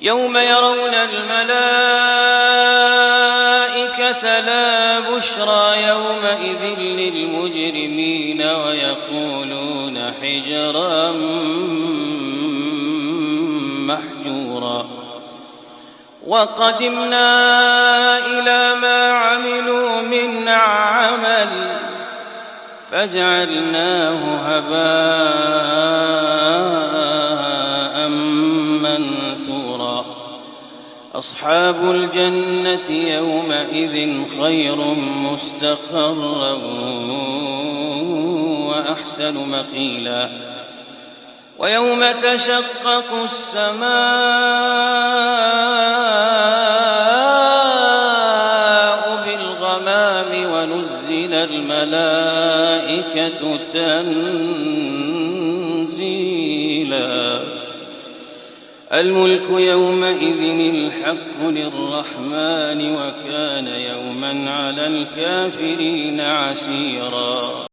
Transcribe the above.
يوم يرون الملائكة لا بشرى يومئذ للمجرمين ويقولون حجرا محجورا وقدمنا إلى ما عملوا من عمل فجعلناه هباء منثورا أصحاب الجنة يومئذ خير مستقرا وأحسن مقيلا ويوم تشقق السماء بالغمام ونزل الملائكة تنزيلا الملك يومئذ الحق للرحمن وكان يوما على الكافرين عسيرا.